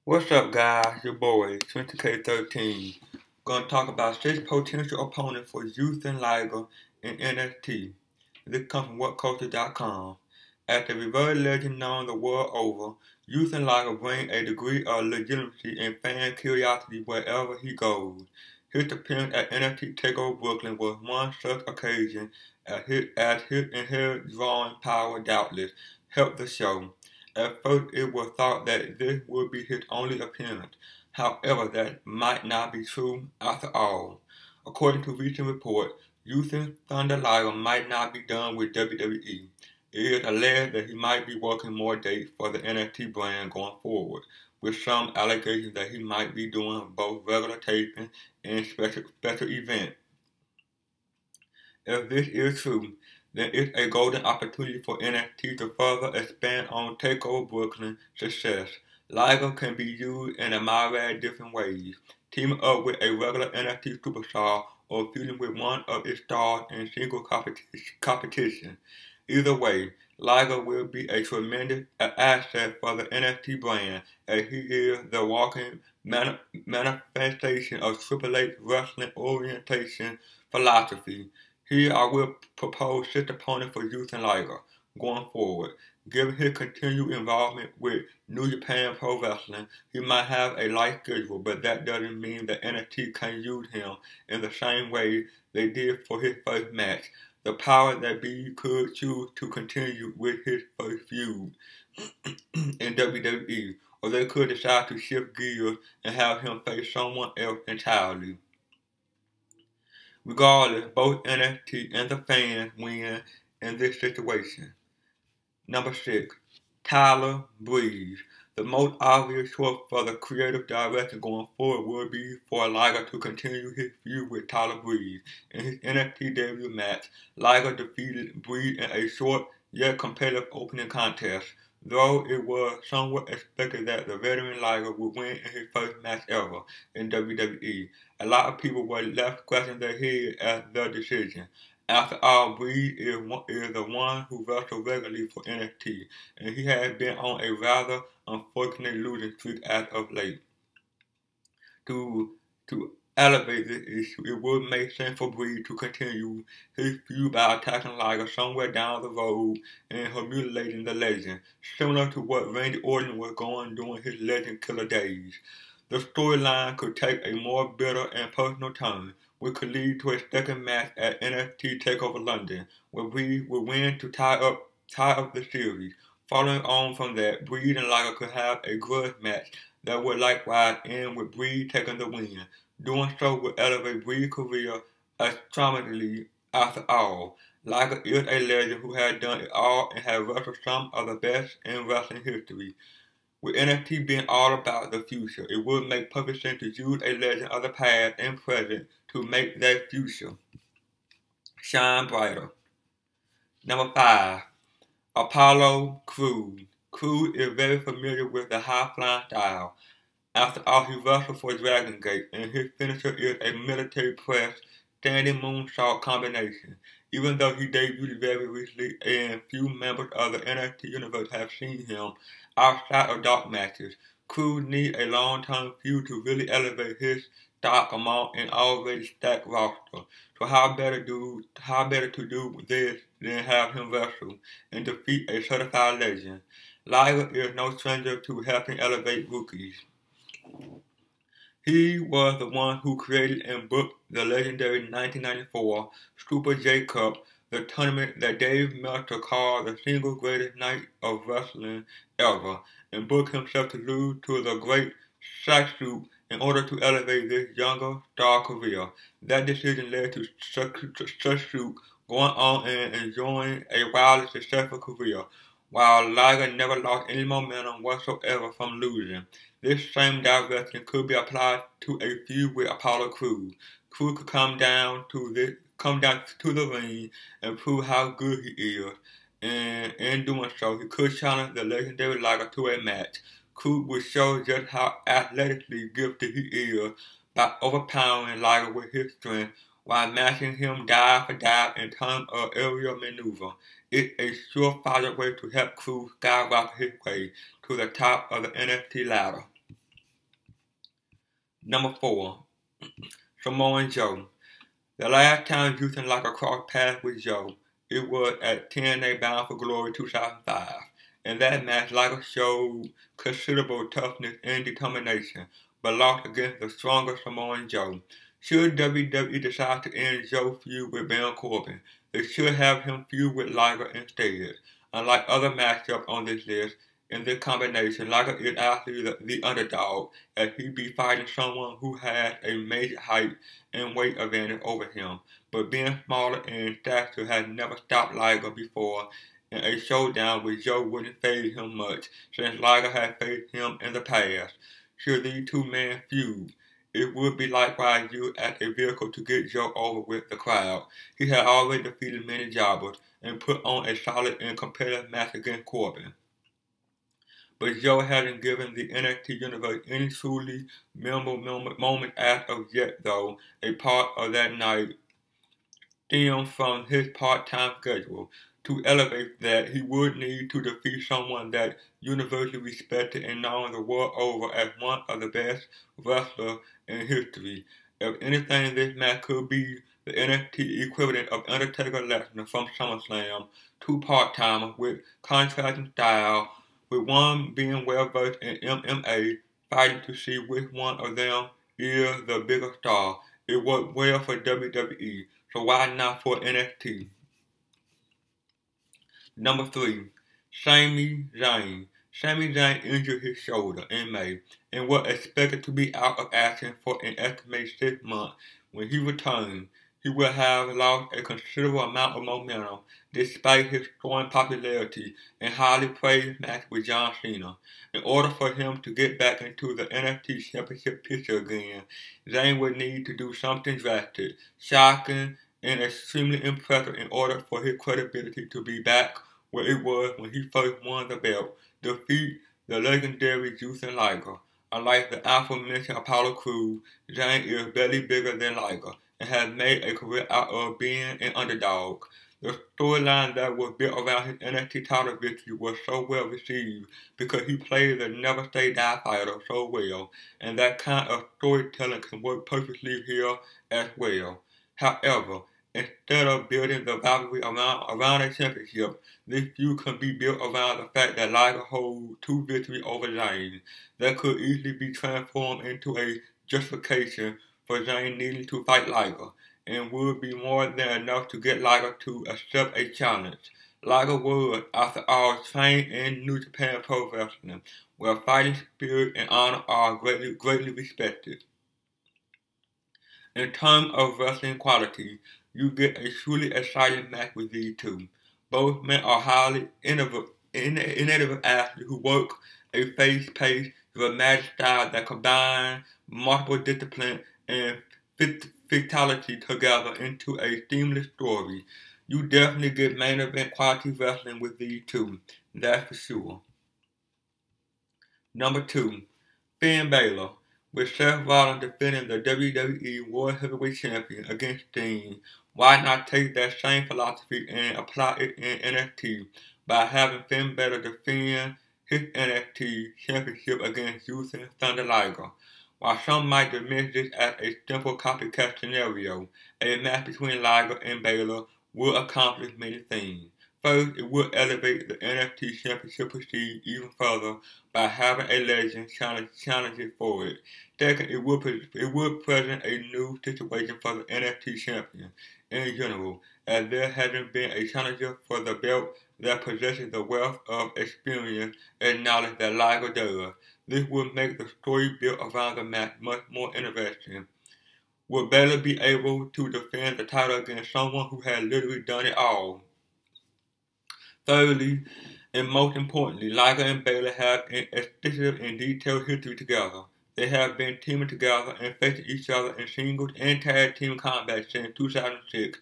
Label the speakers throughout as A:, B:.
A: What's up, guys? Your boy, 20K13. Gonna talk about 6 potential opponents for Jushin Liger in NXT. This comes from WhatCulture.com. As a reverse legend known the world over, Jushin Liger brings a degree of legitimacy and fan curiosity wherever he goes. His appearance at NXT TakeOver Brooklyn was one such occasion as his inherent drawing power doubtless helped the show. At first it was thought that this would be his only appearance. However, that might not be true after all. According to recent reports, Jushin Thunder Liger might not be done with WWE. It is alleged that he might be working more dates for the NXT brand going forward, with some allegations that he might be doing both regular taping and special events. If this is true, then it's a golden opportunity for NXT to further expand on TakeOver Brooklyn success. Liger can be used in a myriad different ways, teaming up with a regular NXT superstar or feuding with one of its stars in single competition. Either way, Liger will be a tremendous asset for the NXT brand, as he is the walking manifestation of Triple H wrestling orientation philosophy. Here I will propose 6 opponents for Jushin Liger going forward. Given his continued involvement with New Japan Pro Wrestling, he might have a light schedule, but that doesn't mean that NXT can use him in the same way they did for his first match. The power that be could choose to continue with his first feud in WWE, or they could decide to shift gears and have him face someone else entirely. Regardless, both NXT and the fans win in this situation. Number 6. Tyler Breeze. The most obvious choice for the creative director going forward would be for Liger to continue his feud with Tyler Breeze. In his NXT debut match, Liger defeated Breeze in a short yet competitive opening contest, though it was somewhat expected that the veteran Liger would win in his first match ever in WWE. A lot of people were left scratching their heads at the decision. After all, Breeze is the one who wrestles regularly for NXT, and he has been on a rather unfortunate losing streak as of late. To elevate this issue, it would make sense for Breeze to continue his feud by attacking Liger somewhere down the road and humiliating the legend, similar to what Randy Orton was going during his Legend Killer days. The storyline could take a more bitter and personal turn, which could lead to a second match at NXT TakeOver London, where Breeze would win to tie up the series. Following on from that, Breeze and Liger could have a grudge match that would likewise end with Breeze taking the win. Doing so would elevate Breeze's career astronomically. After all, Liger is a legend who has done it all and has wrestled some of the best in wrestling history. With NXT being all about the future, it would make perfect sense to use a legend of the past and present to make that future shine brighter. Number 5. Apollo Crews. Crews is very familiar with the high-flying style. After all, he wrestled for Dragon Gate, and his finisher is a military press standing moonsault combination. Even though he debuted very recently and few members of the NXT universe have seen him outside of dark matches, Crews needs a long-term feud to really elevate his stock among an already stacked roster. So how better to do this than have him wrestle and defeat a certified legend? Liger is no stranger to helping elevate rookies. He was the one who created and booked the legendary 1994 Super J Cup, the tournament that Dave Meltzer called the single greatest night of wrestling ever, and booked himself to lose to the great Saxu in order to elevate this younger star career. That decision led to Saxu going on and enjoying a wildly successful career, while Liger never lost any momentum whatsoever from losing. This same direction could be applied to a feud with Apollo Crews. Crews could come down to the ring and prove how good he is, and in doing so, he could challenge the legendary Liger to a match. Crews would show just how athletically gifted he is by overpowering Liger with his strength while matching him dive for dive in terms of aerial maneuver. It's a surefire way to help Crews skyrocket his way to the top of the NXT ladder. Number 4, Samoa Joe. The last time Jushin Liger crossed paths with Joe, it was at TNA Bound for Glory 2005. In that match, Liger showed considerable toughness and determination, but lost against the stronger Samoan Joe. Should WWE decide to end Joe's feud with Baron Corbin, they should have him feud with Liger instead. Unlike other matchups on this list, in this combination, Liger is actually the underdog, as he be fighting someone who has a major height and weight advantage over him, but being smaller in stature has never stopped Liger before, and a showdown with Joe wouldn't faze him much, since Liger has faced him in the past. Should these two men feud, it would be likewise used as a vehicle to get Joe over with the crowd. He had already defeated many jobbers and put on a solid and competitive match against Corbin. But Joe hasn't given the NXT universe any truly memorable moment as of yet, though. A part of that night stemmed from his part-time schedule. To elevate that, he would need to defeat someone that universally respected and known the world over as one of the best wrestlers in history. If anything, this match could be the NXT equivalent of Undertaker Lesnar from SummerSlam, two part-timers with contrasting style, with one being well-versed in MMA, fighting to see which one of them is the bigger star. It worked well for WWE, so why not for NXT? Number 3, Sami Zayn. Sami Zayn injured his shoulder in May and was expected to be out of action for an estimated 6 months. When he returned, he would have lost a considerable amount of momentum despite his growing popularity and highly praised match with John Cena. In order for him to get back into the NXT Championship picture again, Zayn would need to do something drastic, shocking, and extremely impressive in order for his credibility to be back where it was when he first won the belt. Defeat the legendary Jushin Liger. Unlike the aforementioned Apollo Crews, Zayn is barely bigger than Liger and has made a career out of being an underdog. The storyline that was built around his NXT title victory was so well received because he played the never say die fighter so well, and that kind of storytelling can work perfectly here as well. However, instead of building the rivalry around a championship, this feud can be built around the fact that Liger holds 2 victories over Zayn. That could easily be transformed into a justification for Zayn needing to fight Liger, and would be more than enough to get Liger to accept a challenge. Liger was, after all, trained in New Japan Pro Wrestling, where fighting spirit and honor are greatly respected. In terms of wrestling quality, you get a truly exciting match with these two. Both men are highly innovative athletes who work a fast-paced, dramatic style that combines multiple disciplines and fatality together into a seamless story. You definitely get main event quality wrestling with these two, that's for sure. Number 2, Finn Balor. With Seth Rollins defending the WWE World Heavyweight Champion against Sting, why not take that same philosophy and apply it in NXT by having Finn Balor defend his NXT Championship against Jushin Thunder Liger? While some might dismiss this as a simple copycat scenario, a match between Liger and Balor would accomplish many things. First, it would elevate the NXT Championship prestige even further by having a legend challenging for it. Second, it would present a new situation for the NXT Champion in general, as there hasn't been a challenger for the belt that possesses the wealth of experience and knowledge that Liger does. This would make the story built around the match much more interesting. Would Balor be able to defend the title against someone who had literally done it all? Thirdly, and most importantly, Liger and Balor have an extensive and detailed history together. They have been teaming together and facing each other in singles and tag team combat since 2006.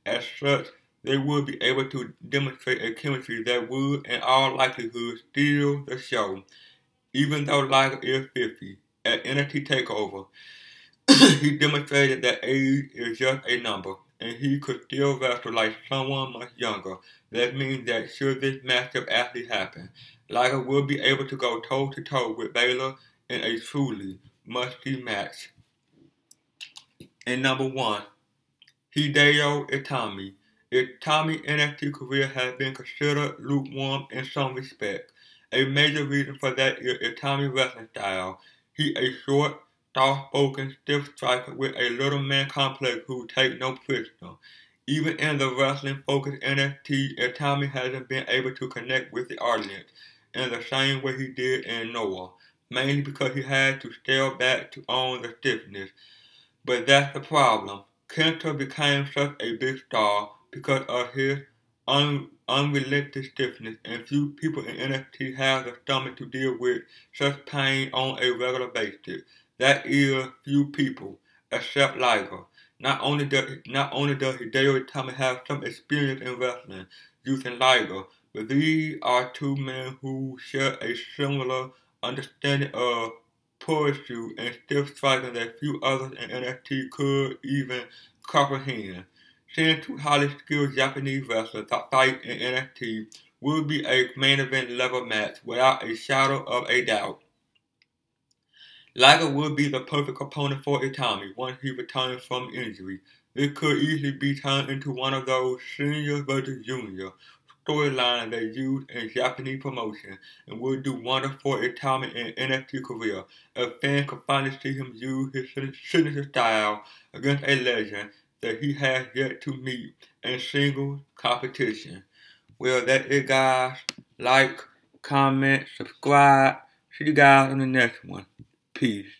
A: As such, they would be able to demonstrate a chemistry that would, in all likelihood, steal the show. Even though Liger is 50, at NXT TakeOver, he demonstrated that age is just a number, and he could still wrestle like someone much younger. That means that should this matchup actually happen, Liger will be able to go toe-to-toe with Balor in a truly must-see match. And number 1, Hideo Itami. Itami's NXT career has been considered lukewarm in some respects. A major reason for that is Itami's wrestling style. He a short, soft-spoken, stiff striker with a little man complex who takes no prisoner. Even in the wrestling-focused NXT, Itami hasn't been able to connect with the audience in the same way he did in Noah, mainly because he had to scale back to own the stiffness. But that's the problem. Kenta became such a big star because of his unrelenting stiffness, and few people in NXT have the stomach to deal with such pain on a regular basis. That is, few people, except Liger. Not only does Hideo Itami have some experience in wrestling using Liger, but these are two men who share a similar understanding of pursue and stiff striking that few others in NXT could even comprehend. Seeing two highly skilled Japanese wrestlers fight in NXT would be a main event level match without a shadow of a doubt. Liger would be the perfect opponent for Itami once he returns from injury. This could easily be turned into one of those senior versus junior storyline they use in Japanese promotion and would do wonders for Itami in NXT career if fans could finally see him use his signature style against a legend that he has yet to meet in single competition. Well, that's it, guys. Like, comment, subscribe. See you guys on the next one. Peace.